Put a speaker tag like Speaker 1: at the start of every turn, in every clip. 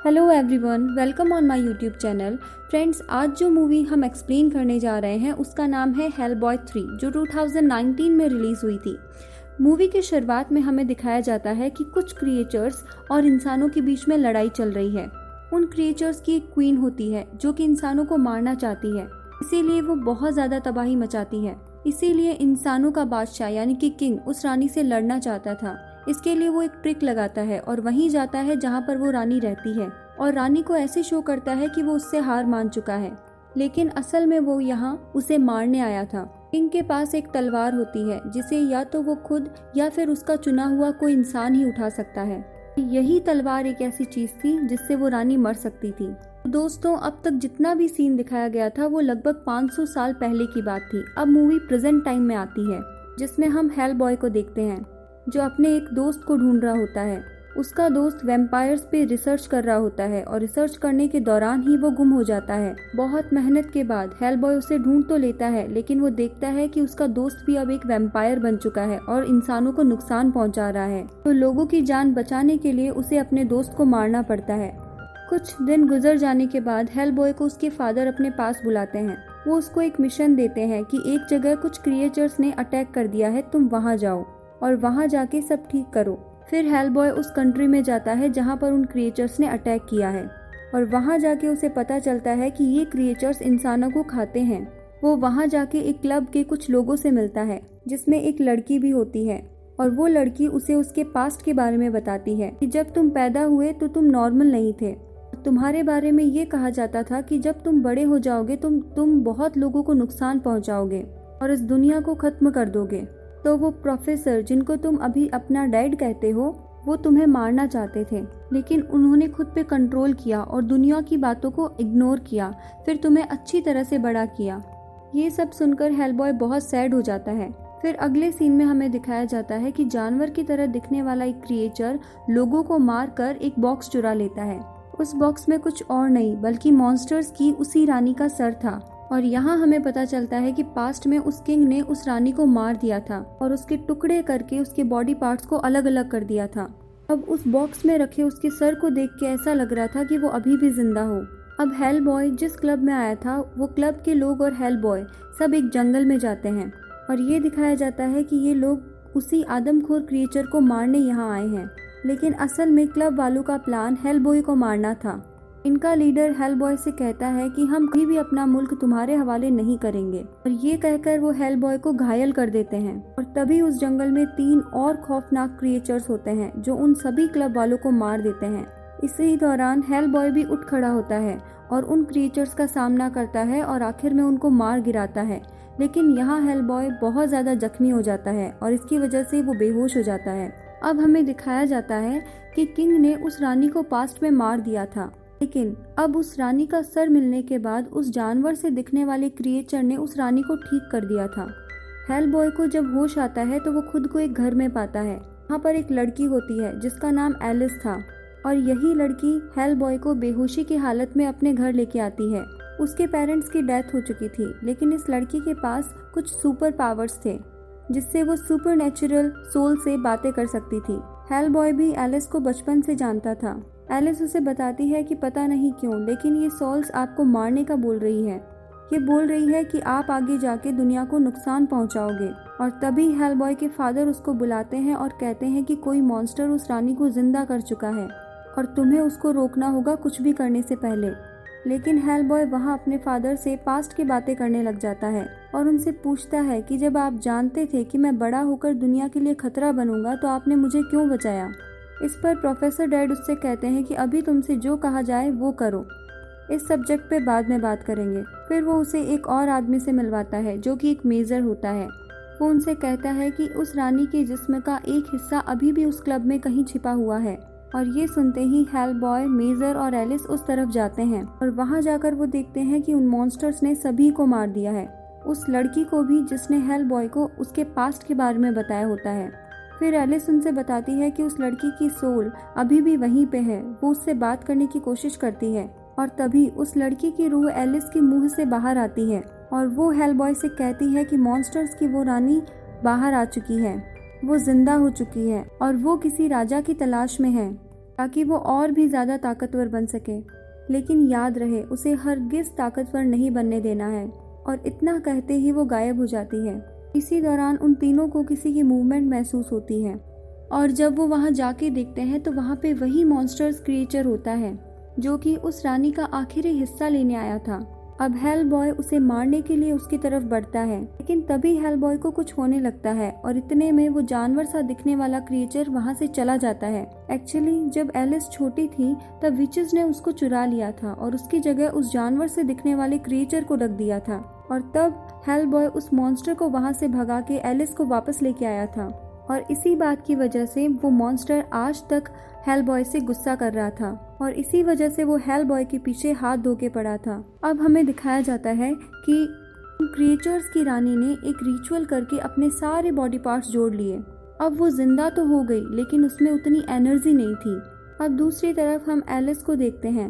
Speaker 1: Hello everyone, welcome on my YouTube channel. Friends, आज जो movie हम एक्सप्लेन करने जा रहे हैं उसका नाम है हेलबॉय 3, जो 2019 में रिलीज हुई थी। मूवी की शुरुआत में हमें दिखाया जाता है कि कुछ क्रिएचर्स और इंसानों के बीच में लड़ाई चल रही है। उन क्रिएचर्स की एक क्वीन होती है जो कि इंसानों को मारना चाहती है, इसीलिए वो बहुत ज़्यादा तबाही मचाती है। इसीलिए इंसानों का बादशाह यानी कि किंग उस रानी से लड़ना चाहता था। इसके लिए वो एक ट्रिक लगाता है और वहीं जाता है जहाँ पर वो रानी रहती है और रानी को ऐसे शो करता है कि वो उससे हार मान चुका है, लेकिन असल में वो यहाँ उसे मारने आया था। किंग के पास एक तलवार होती है जिसे या तो वो खुद या फिर उसका चुना हुआ कोई इंसान ही उठा सकता है। यही तलवार एक ऐसी चीज थी जिससे वो रानी मर सकती थी। दोस्तों, अब तक जितना भी सीन दिखाया गया था वो लगभग 500 साल पहले की बात थी। अब मूवी प्रेजेंट टाइम में आती है जिसमें हम हेलबॉय को देखते हैं जो अपने एक दोस्त को ढूंढ रहा होता है। उसका दोस्त वैम्पायर्स पे रिसर्च कर रहा होता है और रिसर्च करने के दौरान ही वो गुम हो जाता है। बहुत मेहनत के बाद हेलबॉय उसे ढूंढ तो लेता है, लेकिन वो देखता है कि उसका दोस्त भी अब एक वैम्पायर बन चुका है और इंसानों को नुकसान पहुंचा रहा है। तो लोगों की जान बचाने के लिए उसे अपने दोस्त को मारना पड़ता है। कुछ दिन गुजर जाने के बाद हेलबॉय को उसके फादर अपने पास बुलाते हैं। वो उसको एक मिशन देते हैं कि एक जगह कुछ क्रिएचर्स ने अटैक कर दिया है, तुम वहाँ जाओ और वहाँ जाके सब ठीक करो। फिर हेलबॉय उस कंट्री में जाता है जहाँ पर उन क्रिएचर्स ने अटैक किया है और वहाँ जाके उसे पता चलता है कि ये क्रिएचर्स इंसानों को खाते हैं। वो वहाँ जाके एक क्लब के कुछ लोगों से मिलता है जिसमें एक लड़की भी होती है और वो लड़की उसे उसके पास्ट के बारे में बताती है कि जब तुम पैदा हुए तो तुम नॉर्मल नहीं थे। तुम्हारे बारे में ये कहा जाता था कि जब तुम बड़े हो जाओगे तुम बहुत लोगों को नुकसान पहुंचाओगे और इस दुनिया को खत्म कर दोगे। तो वो प्रोफेसर जिनको तुम अभी अपना डैड कहते हो वो तुम्हें मारना चाहते थे, लेकिन उन्होंने खुद पे कंट्रोल किया और दुनिया की बातों को इग्नोर किया, फिर तुम्हें अच्छी तरह से बड़ा किया। ये सब सुनकर हेलबॉय बहुत सैड हो जाता है। फिर अगले सीन में हमें दिखाया जाता है कि जानवर की तरह दिखने वाला एक क्रिएचर लोगों को मार कर एक बॉक्स चुरा लेता है। उस बॉक्स में कुछ और नहीं बल्कि मॉन्स्टर्स की उसी रानी का सर था और यहाँ हमें पता चलता है कि पास्ट में उस किंग ने उस रानी को मार दिया था और उसके टुकड़े करके उसके बॉडी पार्ट्स को अलग अलग कर दिया था। अब उस बॉक्स में रखे उसके सर को देख के ऐसा लग रहा था कि वो अभी भी जिंदा हो। अब हेलबॉय जिस क्लब में आया था वो क्लब के लोग और हेलबॉय सब एक जंगल में जाते हैं और ये दिखाया जाता है कि ये लोग उसी आदमखोर क्रिएचर को मारने यहाँ आए हैं, लेकिन असल में क्लब वालों का प्लान हेलबॉय को मारना था। इनका लीडर हेलबॉय से कहता है कि हम कभी भी अपना मुल्क तुम्हारे हवाले नहीं करेंगे और ये कहकर वो हेलबॉय को घायल कर देते हैं। और तभी उस जंगल में 3 और खौफनाक क्रिएचर्स होते हैं जो उन सभी क्लब वालों को मार देते हैं। इसी दौरान हेलबॉय भी उठ खड़ा होता है और उन क्रिएचर्स का सामना करता है और आखिर में उनको मार गिराता है, लेकिन यहाँ हेलबॉय बहुत ज्यादा जख्मी हो जाता है और इसकी वजह से वो बेहोश हो जाता है। अब हमें दिखाया जाता है कि किंग ने उस रानी को पास्ट में मार दिया था, लेकिन अब उस रानी का सर मिलने के बाद उस जानवर से दिखने वाले क्रिएचर ने उस रानी को ठीक कर दिया था। हेलबॉय को जब होश आता है तो वो खुद को एक घर में पाता है। वहाँ पर एक लड़की होती है जिसका नाम एलिस था और यही लड़की हेलबॉय को बेहोशी की हालत में अपने घर लेके आती है। उसके पेरेंट्स की डेथ हो चुकी थी, लेकिन इस लड़की के पास कुछ सुपर पावर्स थे जिससे वो सुपर नेचुरल सोल से बातें कर सकती थी। हेलबॉय भी एलिस को बचपन से जानता था। एलिस उसे बताती है कि पता नहीं क्यों, लेकिन ये सोल्स आपको मारने का बोल रही है। ये बोल रही है कि आप आगे जाके दुनिया को नुकसान पहुंचाओगे। और तभी हेलबॉय के फादर उसको बुलाते हैं और कहते हैं कि कोई मॉन्स्टर उस रानी को जिंदा कर चुका है और तुम्हें उसको रोकना होगा कुछ भी करने से पहले। लेकिन हेलबॉय वहाँ अपने फादर से पास्ट की बातें करने लग जाता है और उनसे पूछता है कि जब आप जानते थे कि मैं बड़ा होकर दुनिया के लिए खतरा बनूंगा तो आपने मुझे क्यों बचाया। इस पर प्रोफेसर डैड उससे कहते हैं कि अभी तुमसे जो कहा जाए वो करो, इस सब्जेक्ट पे बाद में बात करेंगे। फिर वो उसे एक और आदमी से मिलवाता है जो कि एक मेजर होता है। वो उनसे कहता है कि उस रानी के जिस्म का एक हिस्सा अभी भी उस क्लब में कहीं छिपा हुआ है। और ये सुनते ही हेलबॉय, मेजर और एलिस उस तरफ जाते हैं और वहाँ जाकर वो देखते हैं कि उन मॉन्स्टर्स ने सभी को मार दिया है, उस लड़की को भी जिसने हेलबॉय को उसके पास्ट के बारे में बताया होता है। फिर एलिस उनसे बताती है कि उस लड़की की सोल अभी भी वहीं पे है। वो उससे बात करने की कोशिश करती है और तभी उस लड़की की रूह एलिस के मुंह से बाहर आती है और वो हेलबॉय से कहती है कि मॉन्स्टर्स की वो रानी बाहर आ चुकी है, वो जिंदा हो चुकी है और वो किसी राजा की तलाश में है ताकि वो और भी ज़्यादा ताकतवर बन सके। लेकिन याद रहे, उसे हरगिज़ ताकतवर नहीं बनने देना है। और इतना कहते ही वो गायब हो जाती है। इसी दौरान उन तीनों को किसी की मूवमेंट महसूस होती है और जब वो वहाँ जाके देखते हैं तो वहाँ पे वही मॉन्स्टर्स क्रिएचर होता है जो कि उस रानी का आखिरी हिस्सा लेने आया था। अब हेल बॉय उसे मारने के लिए उसकी तरफ बढ़ता है, लेकिन तभी हेल बॉय को कुछ होने लगता है और इतने में वो जानवर सा दिखने वाला क्रिएचर वहाँ से चला जाता है। एक्चुअली जब एलिस छोटी थी तब विचेस ने उसको चुरा लिया था और उसकी जगह उस जानवर से दिखने वाले क्रिएचर को रख दिया था और तब हेल बॉय उस मॉन्स्टर को वहाँ से भगा के एलिस को वापस लेके आया था और इसी बात की वजह से वो मॉन्स्टर आज तक हेल बॉय से गुस्सा कर रहा था और इसी वजह से वो हेल बॉय के पीछे हाथ धो के पड़ा था। अब हमें दिखाया जाता है कि क्रिएचर्स की रानी ने एक रिचुअल करके अपने सारे बॉडी पार्ट्स जोड़ लिए। अब वो जिंदा तो हो गई लेकिन उसमें उतनी एनर्जी नहीं थी। अब दूसरी तरफ हम एलिस को देखते हैं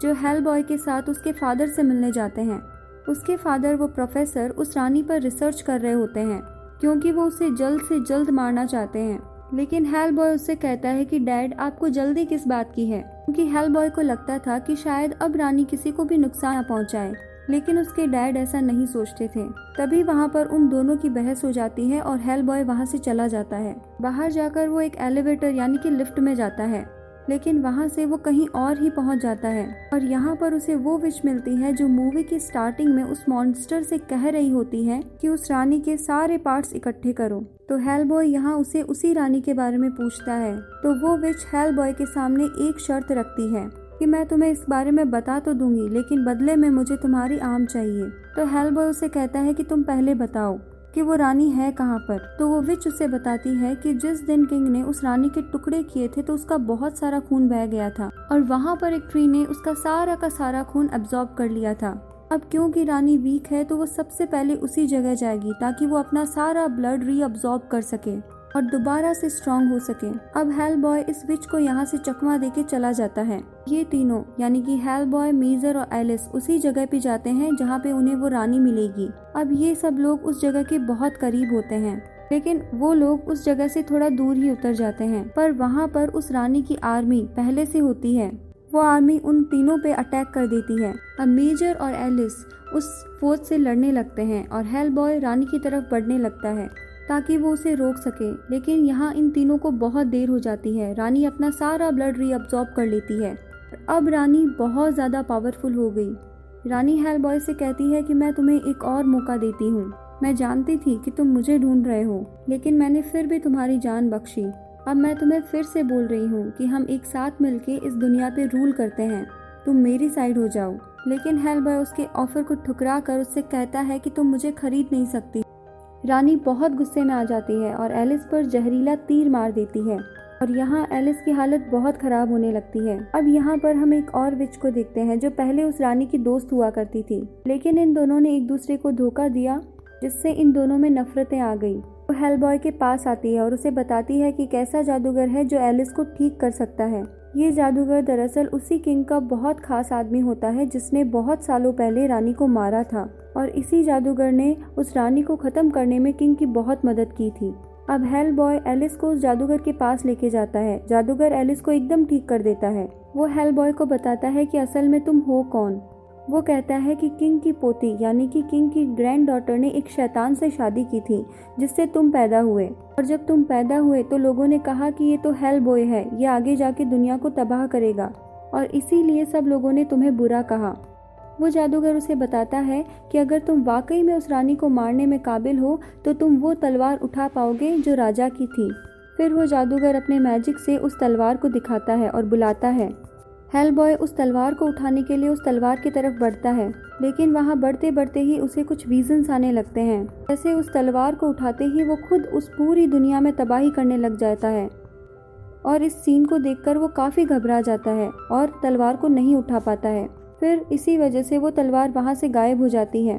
Speaker 1: जो हेल बॉय के साथ उसके फादर से मिलने जाते हैं। उसके फादर वो प्रोफेसर उस रानी पर रिसर्च कर रहे होते हैं क्योंकि वो उसे जल्द से जल्द मारना चाहते हैं। लेकिन हेल बॉय उससे कहता है कि डैड आपको जल्दी किस बात की है, क्योंकि हेल बॉय को लगता था कि शायद अब रानी किसी को भी नुकसान न पहुंचाए। लेकिन उसके डैड ऐसा नहीं सोचते थे। तभी वहाँ पर उन दोनों की बहस हो जाती है और हेल बॉय वहाँ से चला जाता है। बाहर जाकर वो एक एलिवेटर यानी कि लिफ्ट में जाता है, लेकिन वहाँ से वो कहीं और ही पहुँच जाता है और यहाँ पर उसे वो विश मिलती है जो मूवी की स्टार्टिंग में उस मॉन्स्टर से कह रही होती है कि उस रानी के सारे पार्ट्स इकट्ठे करो। तो हेल बॉय यहाँ उसे उसी रानी के बारे में पूछता है तो वो विश हेल बॉय के सामने एक शर्त रखती है कि मैं तुम्हें इस बारे में बता तो दूंगी लेकिन बदले में मुझे तुम्हारी आर्म चाहिए। तो हेल बॉय उसे कहता है कि तुम पहले बताओ कि वो रानी है कहाँ पर। तो वो विच उसे बताती है कि जिस दिन किंग ने उस रानी के टुकड़े किए थे तो उसका बहुत सारा खून बह गया था और वहाँ पर एक ट्री ने उसका सारा का सारा खून एब्जॉर्ब कर लिया था। अब क्योंकि रानी वीक है तो वो सबसे पहले उसी जगह जाएगी ताकि वो अपना सारा ब्लड रीअब्सॉर्ब कर सके और दोबारा से स्ट्रांग हो सके। अब हेल बॉय इस विच को यहाँ से चकमा देके चला जाता है। ये तीनों यानी कि हेल बॉय, मेजर और एलिस उसी जगह पे जाते हैं जहाँ पे उन्हें वो रानी मिलेगी। अब ये सब लोग उस जगह के बहुत करीब होते हैं, लेकिन वो लोग उस जगह से थोड़ा दूर ही उतर जाते हैं। पर वहाँ पर उस रानी की आर्मी पहले से होती है। वो आर्मी उन तीनों पे अटैक कर देती है। अब मेजर और एलिस उस फौज से लड़ने लगते हैं और हेल बॉय रानी की तरफ बढ़ने लगता है ताकि वो उसे रोक सके। लेकिन यहाँ इन तीनों को बहुत देर हो जाती है। रानी अपना सारा ब्लड रीअब्सॉर्ब कर लेती है। अब रानी बहुत ज़्यादा पावरफुल हो गई। रानी हेल बॉय से कहती है कि मैं तुम्हें एक और मौका देती हूँ। मैं जानती थी कि तुम मुझे ढूंढ रहे हो, लेकिन मैंने फिर भी तुम्हारी जान बख्शी। अब मैं तुम्हें फिर से बोल रही हूँ कि हम एक साथ मिलके इस दुनिया पे रूल करते हैं। तुम मेरी साइड हो जाओ। लेकिन हेल बॉय उसके ऑफर को ठुकरा कर उससे कहता है कि तुम मुझे खरीद नहीं सकती। रानी बहुत गुस्से में आ जाती है और एलिस पर जहरीला तीर मार देती है और यहाँ एलिस की हालत बहुत खराब होने लगती है। अब यहाँ पर हम एक और विच को देखते हैं जो पहले उस रानी की दोस्त हुआ करती थी, लेकिन इन दोनों ने एक दूसरे को धोखा दिया जिससे इन दोनों में नफरतें आ गई। वो हेल बॉय के पास आती है और उसे बताती है कि कैसा जादूगर है जो एलिस को ठीक कर सकता है। ये जादूगर दरअसल उसी किंग का बहुत खास आदमी होता है जिसने बहुत सालों पहले रानी को मारा था और इसी जादूगर ने उस रानी को खत्म करने में किंग की बहुत मदद की थी। अब हेल बॉय एलिस को उस जादूगर के पास लेके जाता है। जादूगर एलिस को एकदम ठीक कर देता है। वो हेल बॉय को बताता है कि असल में तुम हो कौन। वो कहता है कि किंग की पोती यानी कि किंग की ग्रैंड डॉटर ने एक शैतान से शादी की थी जिससे तुम पैदा हुए, और जब तुम पैदा हुए तो लोगों ने कहा कि ये तो हेल बॉय है, ये आगे जाके दुनिया को तबाह करेगा और इसीलिए सब लोगों ने तुम्हें बुरा कहा। वो जादूगर उसे बताता है कि अगर तुम वाकई में उस रानी को मारने में काबिल हो तो तुम वो तलवार उठा पाओगे जो राजा की थी। फिर वो जादूगर अपने मैजिक से उस तलवार को दिखाता है और बुलाता है। हेल बॉय उस तलवार को उठाने के लिए उस तलवार की तरफ बढ़ता है, लेकिन वहाँ बढ़ते बढ़ते ही उसे कुछ विजन्स आने लगते हैं। जैसे उस तलवार को उठाते ही वो खुद उस पूरी दुनिया में तबाही करने लग जाता है और इस सीन को देखकर वो काफ़ी घबरा जाता है और तलवार को नहीं उठा पाता है। फिर इसी वजह से वो तलवार वहाँ से गायब हो जाती है।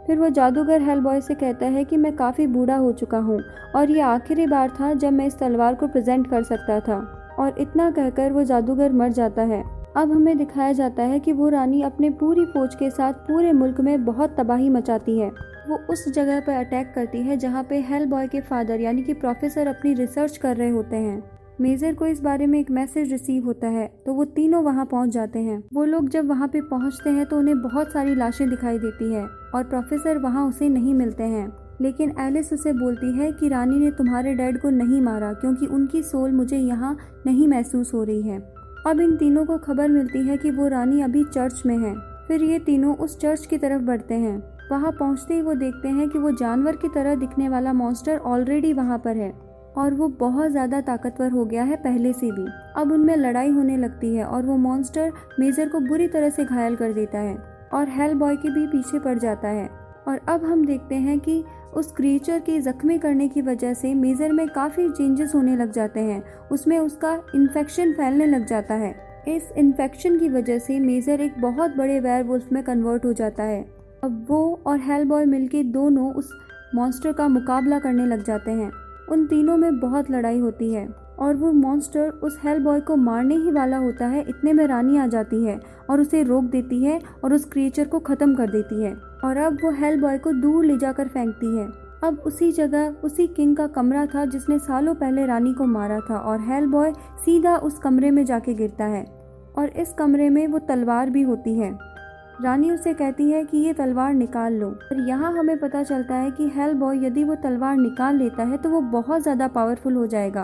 Speaker 1: फिर वो जादूगर हेल बॉय से कहता है कि मैं काफ़ी बूढ़ा हो चुका हूँ और ये आखिरी बार था जब मैं इस तलवार को प्रेजेंट कर सकता था, और इतना कहकर वो जादूगर मर जाता है। अब हमें दिखाया जाता है कि वो रानी अपने पूरी फौज के साथ पूरे मुल्क में बहुत तबाही मचाती है। वो उस जगह पर अटैक करती है जहाँ पे हेल बॉय के फादर यानी कि प्रोफेसर अपनी रिसर्च कर रहे होते हैं। मेजर को इस बारे में एक मैसेज रिसीव होता है, तो वो तीनों वहाँ पहुँच जाते हैं। वो लोग जब वहाँ पे पहुँचते हैं तो उन्हें बहुत सारी लाशें दिखाई देती है और प्रोफेसर वहाँ उसे नहीं मिलते हैं। लेकिन एलिस उसे बोलती है कि रानी ने तुम्हारे डैड को नहीं मारा क्योंकि उनकी सोल मुझे यहाँ नहीं महसूस हो रही है। अब इन तीनों को खबर मिलती है कि वो रानी अभी चर्च में है। फिर ये तीनों उस चर्च की तरफ बढ़ते हैं। वहाँ पहुँचते ही वो देखते हैं कि वो जानवर की तरह दिखने वाला मॉन्स्टर ऑलरेडी वहाँ पर है और वो बहुत ज़्यादा ताकतवर हो गया है पहले से भी। अब उनमें लड़ाई होने लगती है और वो मॉन्स्टर मेजर को बुरी तरह से घायल कर देता है और हेल बॉय के भी पीछे पड़ जाता है। और अब हम देखते हैं कि उस क्रिएचर के जख्मी करने की वजह से मेजर में काफ़ी चेंजेस होने लग जाते हैं। उसमें उसका इन्फेक्शन फैलने लग जाता है। इस इन्फेक्शन की वजह से मेजर एक बहुत बड़े वेयरवुल्फ में कन्वर्ट हो जाता है। अब वो और हेल बॉय मिलके दोनों उस मॉन्स्टर का मुकाबला करने लग जाते हैं। उन तीनों में बहुत लड़ाई होती है और वो मॉन्स्टर उस हेल बॉय को मारने ही वाला होता है। इतने में रानी आ जाती है और उसे रोक देती है और उस क्रिएचर को ख़त्म कर देती है और अब वो हेल बॉय को दूर ले जाकर फेंकती है। अब उसी जगह उसी किंग का कमरा था जिसने सालों पहले रानी को मारा था और हेल बॉय सीधा उस कमरे में जाके गिरता है और इस कमरे में वो तलवार भी होती है। रानी उसे कहती है कि ये तलवार निकाल लो। और यहाँ हमें पता चलता है कि हेल बॉय यदि वो तलवार निकाल लेता है तो वो बहुत ज़्यादा पावरफुल हो जाएगा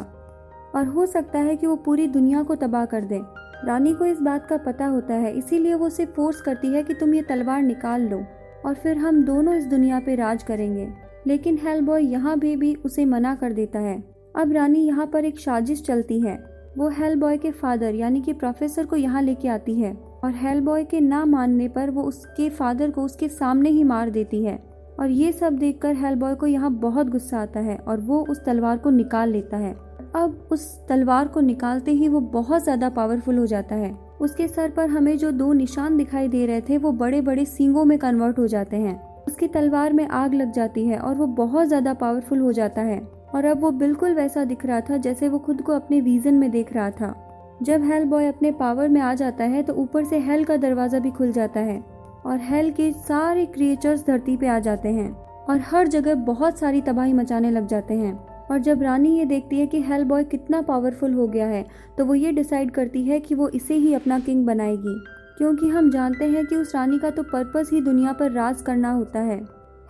Speaker 1: और हो सकता है कि वो पूरी दुनिया को तबाह कर दे। रानी को इस बात का पता होता है, इसीलिए वो उसे फोर्स करती है कि तुम ये तलवार निकाल लो और फिर हम दोनों इस दुनिया पे राज करेंगे। लेकिन हेल बॉय यहाँ भी उसे मना कर देता है। अब रानी यहाँ पर एक साजिश चलती है। वो हेल बॉय के फादर यानी कि प्रोफेसर को यहाँ लेके आती है और हेल बॉय के ना मानने पर वो उसके फादर को उसके सामने ही मार देती है। और ये सब देखकर हेल बॉय को यहाँ बहुत गुस्सा आता है और वो उस तलवार को निकाल लेता है। अब उस तलवार को निकालते ही वो बहुत ज़्यादा पावरफुल हो जाता है। उसके सर पर हमें जो 2 निशान दिखाई दे रहे थे वो बड़े बड़े सींगों में कन्वर्ट हो जाते हैं। उसकी तलवार में आग लग जाती है और वो बहुत ज़्यादा पावरफुल हो जाता है और अब वो बिल्कुल वैसा दिख रहा था जैसे वो खुद को अपने विजन में देख रहा था। जब हेल बॉय अपने पावर में आ जाता है तो ऊपर से हेल का दरवाज़ा भी खुल जाता है और हेल के सारे क्रिएचर्स धरती पे आ जाते हैं और हर जगह बहुत सारी तबाही मचाने लग जाते हैं। और जब रानी ये देखती है कि हेल बॉय कितना पावरफुल हो गया है तो वो ये डिसाइड करती है कि वो इसे ही अपना किंग बनाएगी, क्योंकि हम जानते हैं कि उस रानी का तो पर्पस ही दुनिया पर राज करना होता है।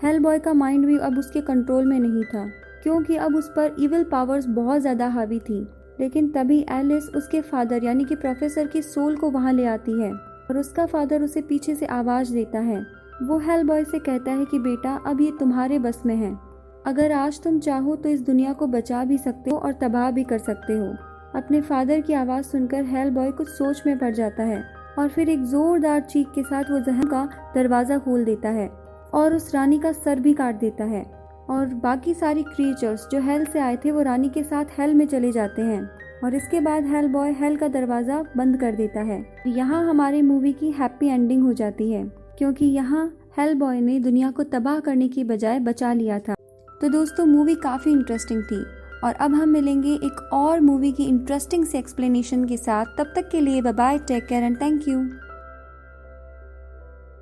Speaker 1: हेल बॉय का माइंड भी अब उसके कंट्रोल में नहीं था क्योंकि अब उस पर इविल पावर्स बहुत ज़्यादा हावी थी। लेकिन तभी एलिस उसके फादर यानी कि प्रोफेसर की सोल को वहाँ ले आती है और उसका फादर उसे पीछे से आवाज़ देता है। वो हेल बॉय से कहता है कि बेटा अब ये तुम्हारे बस में है। अगर आज तुम चाहो तो इस दुनिया को बचा भी सकते हो और तबाह भी कर सकते हो। अपने फादर की आवाज़ सुनकर हेल बॉय कुछ सोच में पड़ जाता है और फिर एक ज़ोरदार चीख के साथ वो जहन का दरवाज़ा खोल देता है और उस रानी का सर भी काट देता है। और बाकी सारी क्रिएचर्स जो हेल से आए थे वो रानी के साथ हेल में चले जाते हैं और इसके बाद हेल बॉय हेल का दरवाज़ा बंद कर देता है। यहाँ हमारी मूवी की हैप्पी एंडिंग हो जाती है क्योंकि यहाँ हेल बॉय ने दुनिया को तबाह करने की बजाय बचा लिया था। तो दोस्तों मूवी काफ़ी इंटरेस्टिंग थी और अब हम मिलेंगे एक और मूवी की इंटरेस्टिंग से एक्सप्लेनेशन के साथ। तब तक के लिए bye bye, take care and thank you.